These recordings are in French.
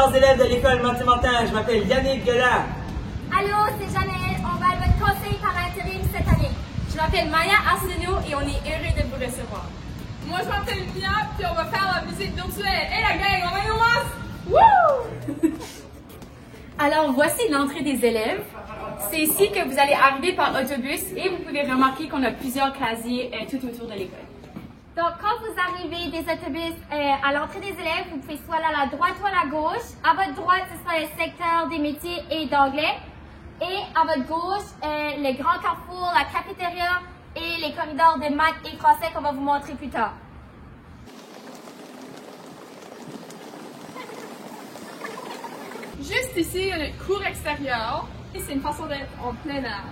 chers élèves de l'école Martin, je m'appelle Yannick Gueulard. Allô, c'est Janelle. On va être votre conseil par intérim cette année. Je m'appelle Maya Arsenault et on est heureux de vous recevoir. Moi, je m'appelle Mia, puis on va faire la musique virtuelle. Et la gang, on va y Wouh! Alors, voici l'entrée des élèves. C'est ici que vous allez arriver par autobus et vous pouvez remarquer qu'on a plusieurs casiers tout autour de l'école. Donc, quand vous arrivez des autobus à l'entrée des élèves, vous pouvez soit aller à la droite ou à la gauche. À votre droite, ce sera le secteur des métiers et d'anglais. Et à votre gauche, les grands carrefours, la cafétéria et les corridors de maths et français qu'on va vous montrer plus tard. Juste ici, il y a notre cours extérieur. Et c'est une façon d'être en plein air.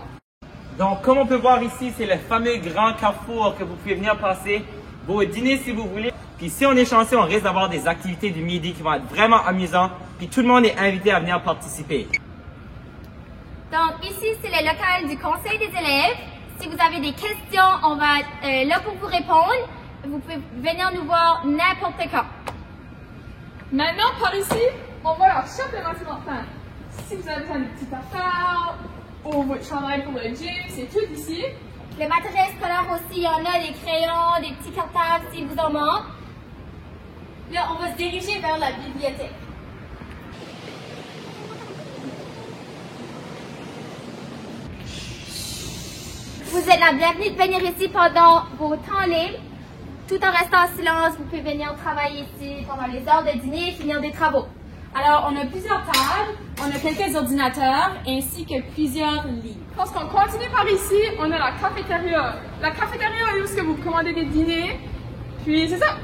Donc, comme on peut voir ici, c'est le fameux grand carrefour que vous pouvez venir passer vos dîners si vous voulez. Puis si on est chanceux, on risque d'avoir des activités du midi qui vont être vraiment amusantes. Puis tout le monde est invité à venir participer. Donc, ici, c'est le local du conseil des élèves. Si vous avez des questions, on va être là pour vous répondre. Vous pouvez venir nous voir n'importe quand. Maintenant, par ici, on va leur shop de Martin. Si vous avez besoin de petites affaires ou votre chandail pour le gym, c'est tout ici. Le matériel scolaire aussi, il y en a des crayons, des petits cartables si vous en manque. Là, on va se diriger vers la bibliothèque. Vous êtes la bienvenue de venir ici pendant vos temps libres. Tout en restant en silence, vous pouvez venir travailler ici pendant les heures de dîner et finir des travaux. Alors, on a plusieurs tables, on a quelques ordinateurs ainsi que plusieurs livres. Parce qu'on continue par ici, on a la cafétéria. La cafétéria est où est-ce que vous commandez des dîners. Puis c'est ça.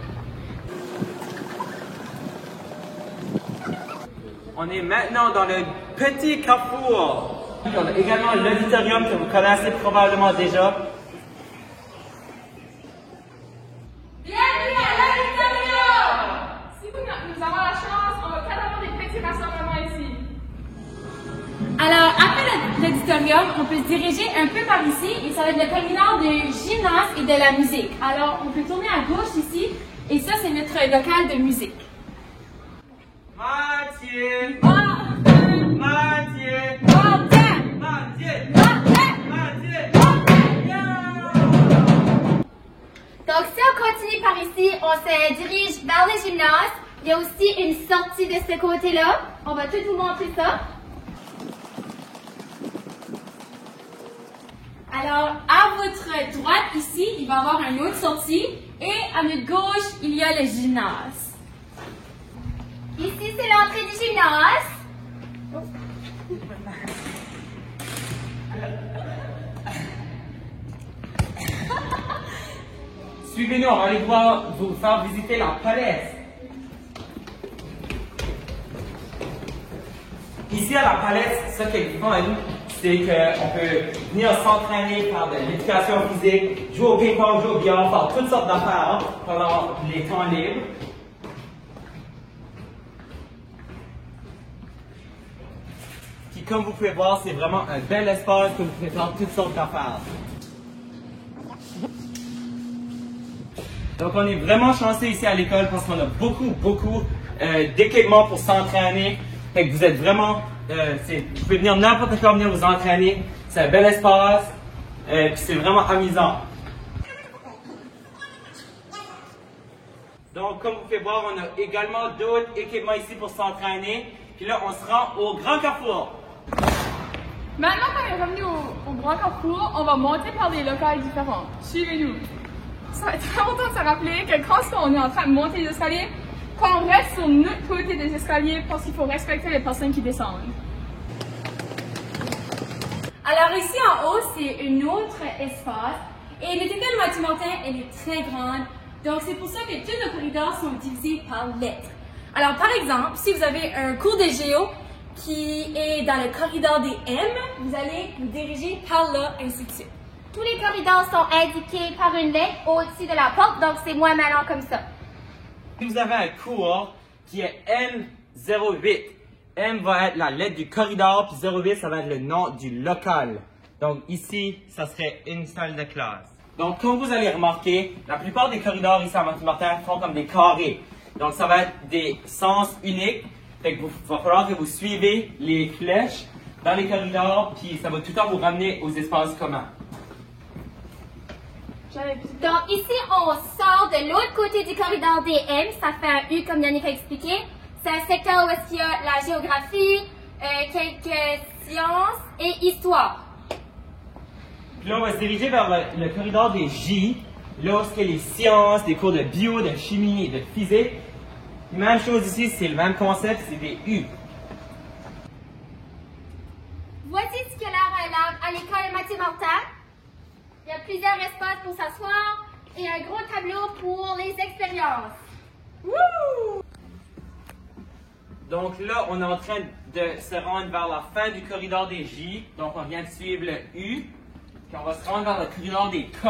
On est maintenant dans le petit carrefour. On a également l'auditorium que vous connaissez probablement déjà. Bienvenue à l'auditorium! Si nous avons la chance, on va peut-être avoir des petits rassemblements ici. Alors, après l'auditorium, on peut se diriger un peu par ici et ça va être le corridor de gymnase et de la musique. Alors, on peut tourner à gauche ici et ça, c'est notre local de musique. Mathieu! Martin! Mathieu! Martin! Mathieu! Martin! Mathieu! Donc, si on continue par ici, on se dirige vers le gymnase. Il y a aussi une sortie de ce côté-là. On va tout vous montrer ça. Alors, à votre droite ici, il va y avoir une autre sortie et à notre gauche, il y a le gymnase. Ici, c'est l'entrée du gymnase. Suivez-nous, on va aller vous faire visiter la palette. Ici à la palette, ce qui est fun, c'est qu'on peut venir s'entraîner, faire de l'éducation physique, jouer au ping-pong, jouer au billard, faire toutes sortes d'affaires pendant les temps libres. Puis comme vous pouvez voir, c'est vraiment un bel espace que vous pouvez faire toutes sortes d'affaires. Donc on est vraiment chanceux ici à l'école parce qu'on a beaucoup d'équipements pour s'entraîner. Fait que vous êtes vraiment, vous pouvez venir n'importe quand venir vous entraîner. C'est un bel espace, puis c'est vraiment amusant. Donc comme vous pouvez voir, on a également d'autres équipements ici pour s'entraîner. Puis là, on se rend au Grand Carrefour. Maintenant qu'on est revenu au Grand Carrefour, on va monter par des locales différents. Suivez-nous. Ça va être très important de se rappeler que quand on est en train de monter les escaliers, qu'on reste sur notre côté des escaliers parce qu'il faut respecter les personnes qui descendent. Alors ici en haut, c'est un autre espace et notre école Martin, elle est très grande. Donc c'est pour ça que tous nos corridors sont divisés par lettres. Alors par exemple, si vous avez un cours de géo qui est dans le corridor des M, vous allez vous diriger par là, ainsi de suite. Tous les corridors sont indiqués par une lettre au-dessus de la porte, donc c'est moins malin comme ça. Vous avez un cours qui est M08. M va être la lettre du corridor, puis 08, ça va être le nom du local. Donc ici, ça serait une salle de classe. Donc comme vous allez remarquer, la plupart des corridors ici à Martin font comme des carrés. Donc ça va être des sens uniques. Fait que va falloir que vous suivez les flèches dans les corridors, puis ça va tout le temps vous ramener aux espaces communs. Donc ici, on sort de l'autre côté du corridor des M, ça fait un U comme Yannick a expliqué. C'est un secteur où est-ce qu'il y a la géographie, quelques sciences et histoire. Puis là, on va se diriger vers le corridor des J, là où il y a les sciences, des cours de bio, de chimie et de physique. Même chose ici, c'est le même concept, c'est des U. Voici ce qu'il y a l'air à l'école Mathieu Martin. Il y a plusieurs espaces pour s'asseoir et un gros tableau pour les expériences. Wouh! Donc là, on est en train de se rendre vers la fin du corridor des J. Donc on vient de suivre le U. Puis on va se rendre vers le corridor des K.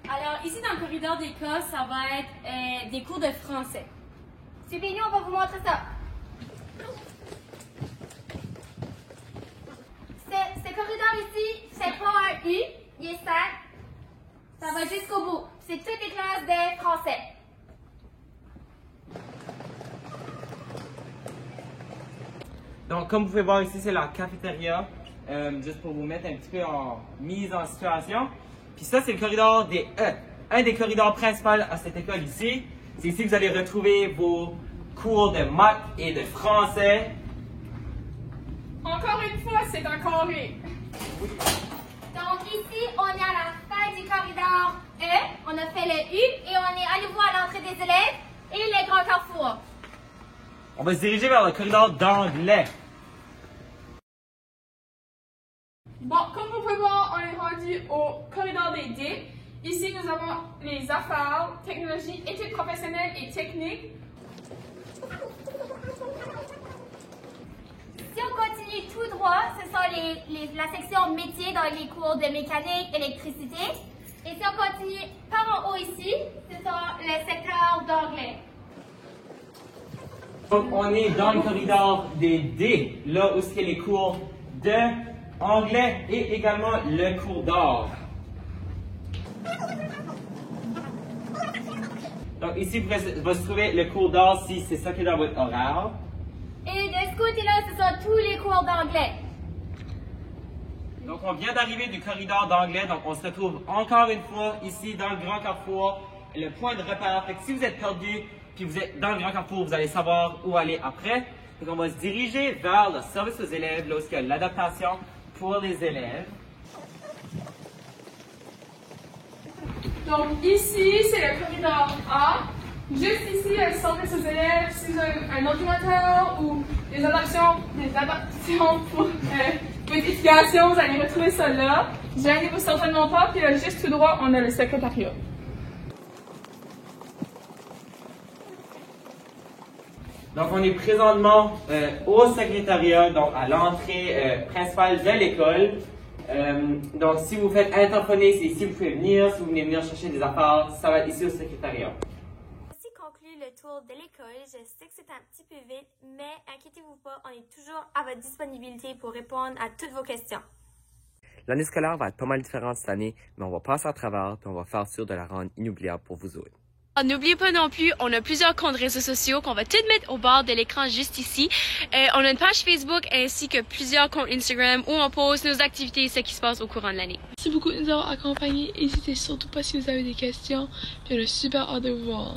Alors, ici, dans le corridor des cas, ça va être des cours de français. Suivez-nous, on va vous montrer ça. Ce corridor ici, c'est pas un U, il est 5. Ça va jusqu'au bout. C'est toutes les classes de français. Donc, comme vous pouvez voir ici, c'est la cafétéria. Juste pour vous mettre un petit peu en mise en situation. Puis ça, c'est le corridor des E. Un des corridors principaux à cette école ici. C'est ici que vous allez retrouver vos cours de maths et de français. Encore une fois, c'est un carré. Donc ici, on est à la fin du corridor E. On a fait le U et on est à nouveau à l'entrée des élèves et les grands carrefours. On va se diriger vers le corridor d'anglais. Bon, comme vous pouvez voir, on est rendu au corridor des D. Ici, nous avons les affaires, technologie, études professionnelles et techniques. Si on continue tout droit, ce sont la section métier dans les cours de mécanique, électricité. Et si on continue par en haut ici, ce sont le secteur d'anglais. Donc, on est dans le corridor des D, là où il y a les cours de anglais et également le cours d'art. Donc ici, vous va se trouver le cours d'art si c'est ça qui est dans votre horaire. Et de ce côté-là, ce sont tous les cours d'anglais. Donc on vient d'arriver du corridor d'anglais, donc on se retrouve encore une fois ici dans le grand carrefour, le point de repère. Fait que si vous êtes perdu, puis vous êtes dans le grand carrefour, vous allez savoir où aller après. Donc on va se diriger vers le service aux élèves, là où il y a l'adaptation pour les élèves. Donc ici, c'est le corridor A. Juste ici, il y a le service aux élèves. Si vous avez un ordinateur ou des adaptations pour votre éducation, vous allez retrouver ça là. Gênez-vous certainement pas. Puis là, juste tout droit, on a le secrétariat. Donc, on est présentement au secrétariat, donc à l'entrée principale de l'école. Donc, si vous faites interphoner, c'est ici que vous pouvez venir. Si vous venez venir chercher des affaires, ça va être ici au secrétariat. Voici conclut le tour de l'école. Je sais que c'est un petit peu vite, mais inquiétez-vous pas, on est toujours à votre disponibilité pour répondre à toutes vos questions. L'année scolaire va être pas mal différente cette année, mais on va passer à travers et on va faire sûr de la rendre inoubliable pour vous autres. N'oubliez pas non plus, on a plusieurs comptes réseaux sociaux qu'on va tout mettre au bord de l'écran juste ici. On a une page Facebook ainsi que plusieurs comptes Instagram où on poste nos activités et ce qui se passe au courant de l'année. Merci beaucoup de nous avoir accompagnés. N'hésitez surtout pas si vous avez des questions. Puis on a super hâte de vous voir.